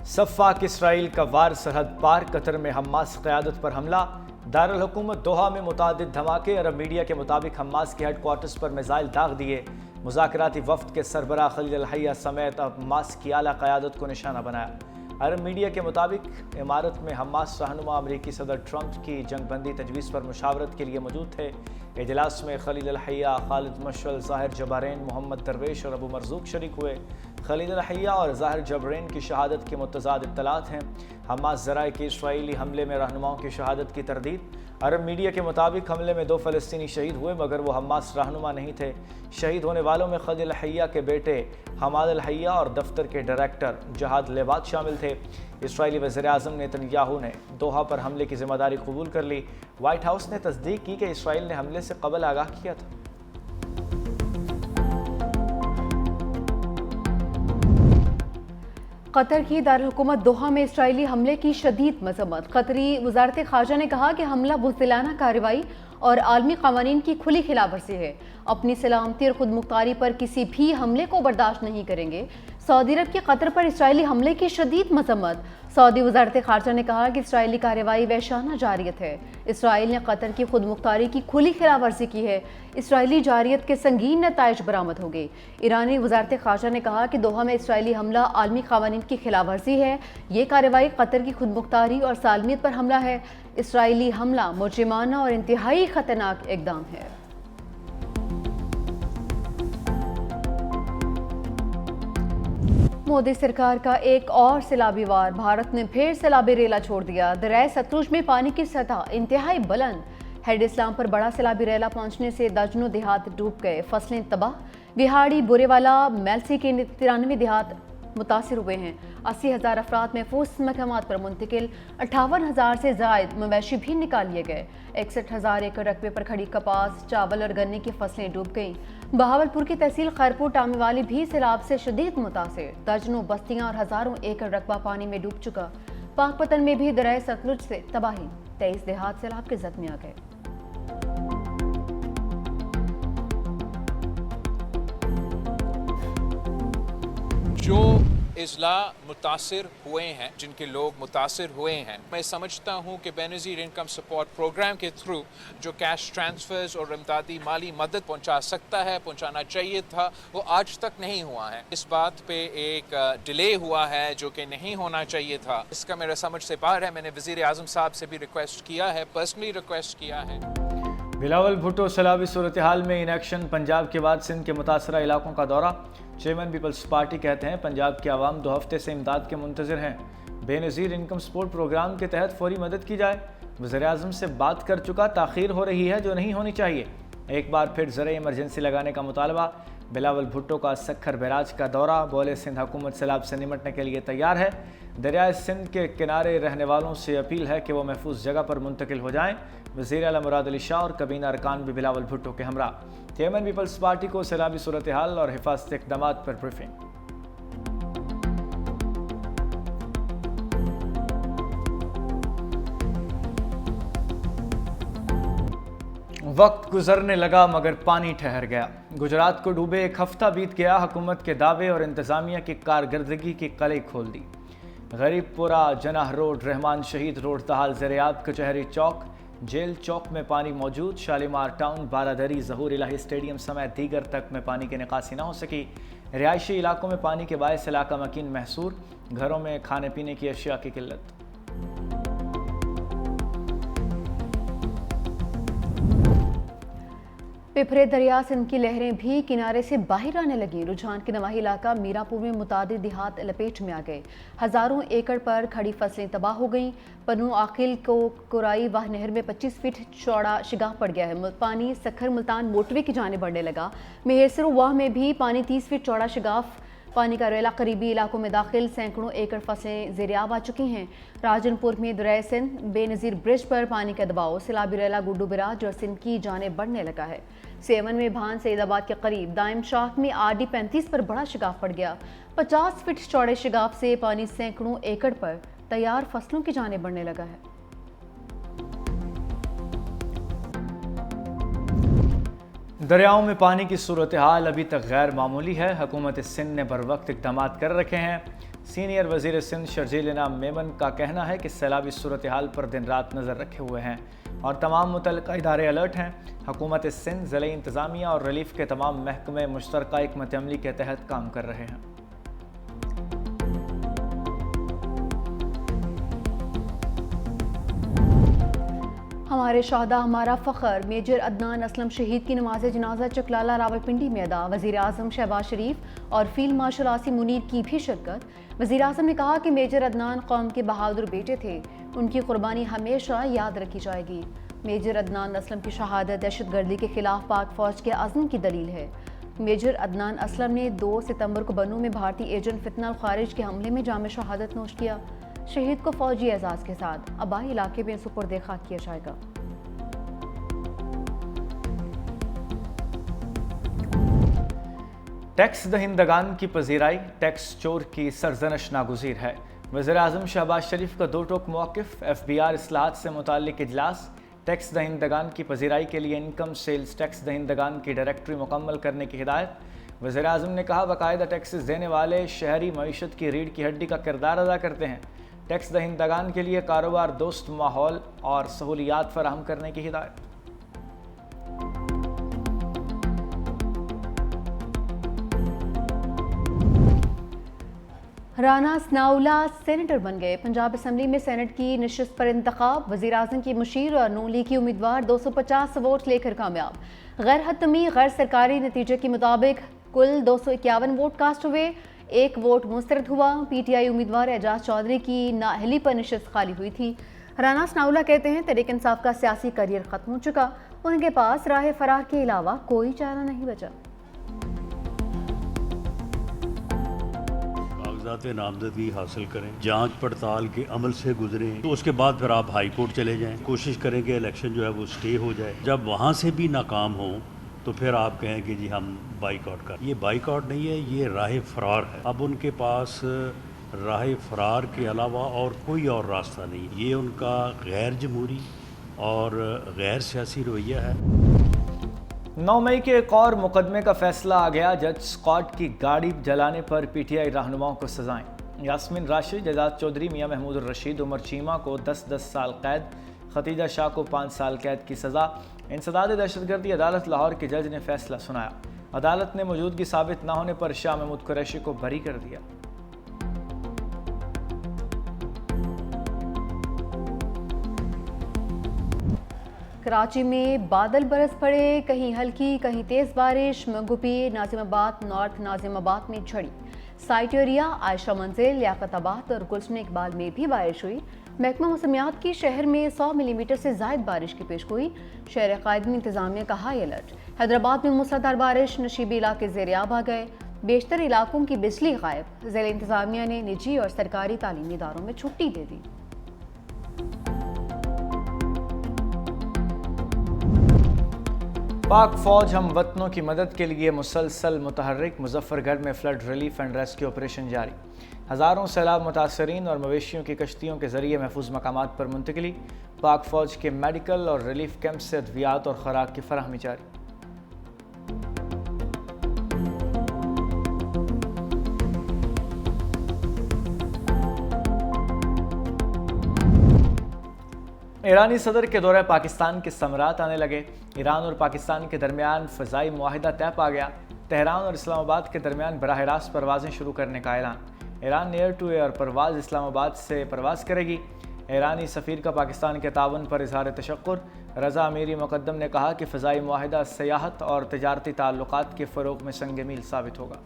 सफ़ाक Israel का वार सरहद पार, Qatar में हमास क़यादत पर हमला। दारुल हुकूमत दोहा में मुतादिद धमाके। अरब मीडिया के मुताबिक हमास के हेडक्वार्टर्स पर मिसाइल दाग दिए। मुज़ाकराती वफ़द के सरबराह खलील अल हय्या समेत हमास की आला क़यादत को निशाना बनाया। अरब मीडिया के मुताबिक इमारत में हमास रहनुमा अमरीकी सदर ट्रंप की जंगबंदी तजवीज़ पर मुशावरत के लिए मौजूद थे। इजलास में खलील अल हय्या, खालिद मशअल, ज़ाहिर जबारैन, मोहम्मद दरवेश और अबू मरज़ूक शरीक हुए। खलील अल हय्या और ज़ाहिर जबारैन की शहादत की मुतज़ाद इत्तलात हैं। हमास ज़राए के इसराइली हमले में रहनुमाओं की शहादत की तरदीद। अरब मीडिया के मुताबिक हमले में 2 फ़लस्तीनी शहीद हुए, मगर वो हमास रहनुमा नहीं थे। शहीद होने वालों में खलील अल हय्या के बेटे हमाद अल हय्या और दफ्तर के डायरेक्टर जहाद लेबात शामिल थे। इसराइली वज़ीर-ए-आज़म नेतन्याहू ने दोहा पर हमले की जिम्मेदारी कबूल कर ली। व्हाइट हाउस ने तस्दीक की कि इसराइल ने हमले से कबल आगाह किया था। कतर की दारुल हुकूमत दोहा में इसराइली हमले की शदीद मजम्मत। कतरी वज़ारत ख़ारजा ने कहा कि हमला बुज़दिलाना कार्रवाई और आलमी क़वानीन की खुली खिलाफवर्जी है। अपनी सलामती और खुद मुख्तारी पर किसी भी हमले को बर्दाश्त नहीं करेंगे। सऊदी अरब की कतर पर इसराइली हमले की शदीद मजम्मत। सऊदी वज़ारत ख़ारजा ने कहा कि इसराइली कार्रवाई वहशाना जारियत है। इसराइल ने कतर की खुद मुख्तारी की खुली खिलाफवर्जी की है। इसराइली जारियत के संगीन नताइज बरामद हो गए। ईरानी वज़ारत ख़ारजा ने कहा कि दोहा में इसराइली हमला आलमी क़वानीन की खिलाफवर्जी है। ये कार्रवाई कतर की खुद मुख्तारी और सालमियत पर हमला है। इसराइली हमला मुजरिमाना और इंतहाई खतरनाक इक़दाम है। मोदी सरकार का एक और सैलाबी वार। भारत ने फिर सैलाबी रेला छोड़ दिया। दरियाए सतलुज में पानी की सतह इंतहाई बुलंद। हेड इस्लाम पर बड़ा सैलाबी रेला पहुंचने से दर्जनों देहात डूब गए, फसलें तबाह। विहाड़ी, बुरेवाला, मेलसी के 93 देहात मुतासिर हुए हैं। 80,000 अफराद महफूज मकामात पर मुंतकिल। 58,000 से जायद मवेशी भी निकाल लिए गए। 61,000 एकड़ रकबे पर खड़ी कपास, चावल और गन्ने की फसलें डूब गईं। बहावलपुर की तहसील खैरपुर टामेवाली भी सैलाब से शदीद मुतासिर। दर्जनों बस्तियां और हजारों एकड़ रकबा पानी में डूब चुका। पाकपतन में भी दरियाए सतलुज से तबाही। 23 देहात सैलाब के जख्मी आ गए। जो इजला मुतासिर हुए हैं, जिनके लोग मुतासिर हुए हैं, मैं समझता हूँ कि बेनज़ीर इनकम सपोर्ट प्रोग्राम के थ्रू जो कैश ट्रांसफ़र्स और इमदादी माली मदद पहुँचा सकता है, पहुँचाना चाहिए था, वो आज तक नहीं हुआ है। इस बात पे एक डिले हुआ है जो कि नहीं होना चाहिए था। इसका मेरा समझ से बाहर है। मैंने वज़ीर-ए-आज़म साहब से भी रिक्वेस्ट किया है, पर्सनली रिक्वेस्ट किया है। बिलावल भुट्टो सैलाबी सूरत हाल में इन एक्शन। पंजाब के बाद सिंध के मुतासरा इलाकों का दौरा। चेयरमैन पीपल्स पार्टी कहते हैं पंजाब की आवाम 2 हफ्ते से इमदाद के मुंतज़िर हैं। बेनज़ीर इनकम सपोर्ट प्रोग्राम के तहत फौरी मदद की जाए। वज़ीर-ए-आज़म से बात कर चुका, ताख़ीर हो रही है जो नहीं होनी चाहिए। एक बार फिर ज़र इमरजेंसी लगाने का मुतालबा। बिलावल भुट्टो का सक्खर बैराज का दौरा। बोले सिंध हुकूमत सैलाब से निमटने के लिए तैयार है। दरियाए सिंध के किनारे रहने वालों से अपील है कि वो महफूज जगह पर मुंतकिल हो जाएँ। वज़ीर आला मुराद अली शाह और कबीना अरकान भी बिलावल भुट्टो के हमरा। चेयरमैन पीपल्स पार्टी को सैलाबी सूरत हाल और हिफाजती इक़दामात पर ब्रीफिंग। वक्त गुजरने लगा मगर पानी ठहर गया। गुजरात को डूबे 1 हफ्ता बीत गया। हुकूमत के दावे और इंतज़ामिया की कारकर्दगी की कलई खोल दी। गरीबपुरा, जनाह रोड, रहमान शहीद रोड, तहाल ज़रियाब, कचहरी चौक, जेल चौक में पानी मौजूद। शालीमार टाउन, बारादरी, ज़हूर इलाही स्टेडियम समेत दीगर तक में पानी की निकासी न हो सकी। रिहायशी इलाकों में पानी के बायस इलाका मकीन महसूर। घरों में खाने पीने की अशिया की किल्लत। पिपरे दरिया सिंध की लहरें भी किनारे से बाहर आने लगी। रुझान के नवाही इलाका मीरापुर में मुतादिद देहात लपेट में आ गए। हजारों एकड़ पर खड़ी फसलें तबाह हो गईं। पन्नू आकिल को कुराई वाह नहर में 25 फीट चौड़ा शिगाफ पड़ गया है। पानी सखर मुल्तान मोटवे की जाने बढ़ने लगा। मेहसर वाह में भी पानी 30 फीट चौड़ा शिगाफ। पानी का रेला करीबी इलाकों में दाखिल। सैकड़ों एकड़ फसलें ज़ेरियाब आ चुकी हैं। राजनपुर में दरियाए सिंध बेनज़ीर ब्रिज पर पानी का दबाव। सैलाबी रेला गुड्डू बिराज और सिंध की जाने बढ़ने लगा है। सेवन में भान सईदाबाद के करीब दाइम शाख में RD 35 पर बड़ा शिगाफ पड़ गया। 50 फीट चौड़े शिगाफ से पानी सैकड़ों एकड़ पर तैयार फसलों की जाने बढ़ने लगा है। दरियाओं में पानी की सूरत हाल अभी तक गैर मामूली है। हुकूमत सिंध ने बर वक्त इक़दाम कर रखे हैं। सीनियर वजीर सिंध शर्जील इनाम मेमन का कहना है कि सैलाबी सूरत हाल पर दिन रात नज़र रखे हुए हैं और तमाम मुतल्लिका इदारे अलर्ट हैं। हुकूमत सिंध, ज़िले इंतज़ामिया और रिलीफ के तमाम महकमे मुश्तरका हिकमत अमली के तहत काम कर रहे हैं। हमारे शहदा हमारा फ़ख्र मेजर अदनान असलम शहीद की नमाज जनाजा चकलाला रावलपिंडी में अदा। वज़ीर आज़म शहबाज शरीफ और फील्ड मार्शल आसिम मुनीर की भी शिरकत। वज़ीर आज़म ने कहा कि मेजर अदनान कौम के बहादुर बेटे थे, उनकी कुर्बानी हमेशा याद रखी जाएगी। मेजर अदनान असलम की शहादत दहशत गर्दी के खिलाफ पाक फ़ौज के अज़्म की दलील है। मेजर अदनान असलम ने 2 सितंबर को बनू में भारतीय एजेंट फितना अल खारिज के हमले में जाम शहादत नोश किया। शहीद को फौजी एजाज़ के साथ आबाई इलाके में सुपुर्द खाक किया जाएगा। टैक्स दहिंदगान की पजीराई टैक्स चोर की सरजनश नागुज़ीर है। वज़ीर आज़म शहबाज शरीफ का 2 टोक मौक़िफ़, FBR इस्लाहात से मुताल्लिक़ इजलास, टैक्स दहिंदगान की पजीराई के लिए इनकम सेल्स टैक्स दहिंदगान की डायरेक्टरी मुकम्मल करने की हिदायत। वज़ीर आज़म ने कहा, बाकायदा टैक्सेस देने वाले शहरी मईशत की रीढ़ की हड्डी का किरदार अदा करते हैं। टैक्स दहिंदगान के लिए कारोबार दोस्त माहौल और सहूलियात फराहम करने की हिदायत। राना सनाउल्ला सेनेटर बन गए। पंजाब असम्बली में सेनेट की नशिस्त पर इंतखाब। वज़ीर आज़म की मुशीर और नून लीग की उम्मीदवार 250 वोट लेकर कामयाब। गैर हतमी गैर सरकारी नतीजे के मुताबिक कुल 251 वोट कास्ट हुए, 1 वोट मुस्तरद हुआ। PTI उम्मीदवार एजाज चौधरी की नाअहली पर नशिस्त खाली हुई थी। राना सनाउल्ला कहते हैं, तहरीक इंसाफ का सियासी करियर ख़त्म हो चुका, उनके पास राह फरार के अलावा कोई चारा नहीं बचा। कागजात नामजदगी हासिल करें, जांच पड़ताल के अमल से गुजरें, तो उसके बाद फिर आप हाई कोर्ट चले जाएं, कोशिश करें कि इलेक्शन जो है वो स्टे हो जाए। जब वहाँ से भी नाकाम हो तो फिर आप कहें कि जी हम बाइकआउट कर। ये बाइकआउट नहीं है, ये राह फरार है। अब उनके पास राह फरार के अलावा और कोई और रास्ता नहीं। ये उनका गैर जमहूरी और गैर सियासी रवैया है। 9 मई के एक और मुकदमे का फैसला आ गया। जज स्कॉट की गाड़ी जलाने पर PTI रहनुमाओं को सजाएं। यास्मीन राशिद, एजाज चौधरी, मियां महमूद रशीद, उमर चीमा को 10-10 साल कैद, खतीजा शाह को 5 साल कैद की सज़ा। इंसदाद दहशतगर्दी अदालत लाहौर के जज ने फैसला सुनाया। अदालत ने मौजूदगी साबित न होने पर शाह महमूद कुरैशी को बरी कर दिया। कराची में बादल बरस पड़े, कहीं हल्की कहीं तेज बारिश। मंगुपी, नाजिमाबाद नॉर्थ नाजिमाबाद में झड़ी। साइट एरिया आयशा मंजिल, लियाकताबाद और गुलशन इकबाल में भी बारिश हुई। महकमा मौसमियात की शहर में 100 मिलीमीटर से ज़ायद बारिश की पेश गोई। शहर कायदीन इंतजामिया का हाई अलर्ट। हैदराबाद में मूसलाधार बारिश, नशीबी इलाके ज़ेर-ए-आब आ गए। बेशतर इलाकों की बिजली गायब। ज़िला इंतजामिया ने निजी और सरकारी तालीमी इदारों में छुट्टी दे दी। पाक फौज हम वतनों की मदद के लिए मुसलसल मुतहर्रिक। मुजफ्फरगढ़ में flood relief and rescue operation जारी। हज़ारों सैलाब मुतासरीन और मवेशियों की कश्तियों के जरिए महफूज मकामात पर मुंतकिली। पाक फौज के मेडिकल और रिलीफ कैंप से अद्वियात और खुराक की फराहमी जारी। ईरानी सदर के दौरे पाकिस्तान के समरात आने लगे। ईरान और पाकिस्तान के दरमियान फ़ज़ाई मुआहिदा तय पा गया। तेहरान और इस्लामाबाद के दरमियान बराह रास्त परवाज़ें शुरू करने का ऐलान। ईरान एयर टू एयर परवाज़ इस्लामाबाद से परवाज़ करेगी। ईरानी सफ़ीर का पाकिस्तान के ताउन पर इज़हार तशक्कुर। रज़ा अमीरी मुक़द्दम ने कहा कि फ़ज़ाई मुआहिदा सियाहत और तिजारती ताल्लुक़ात के फ़रोग़ में संग मील साबित होगा।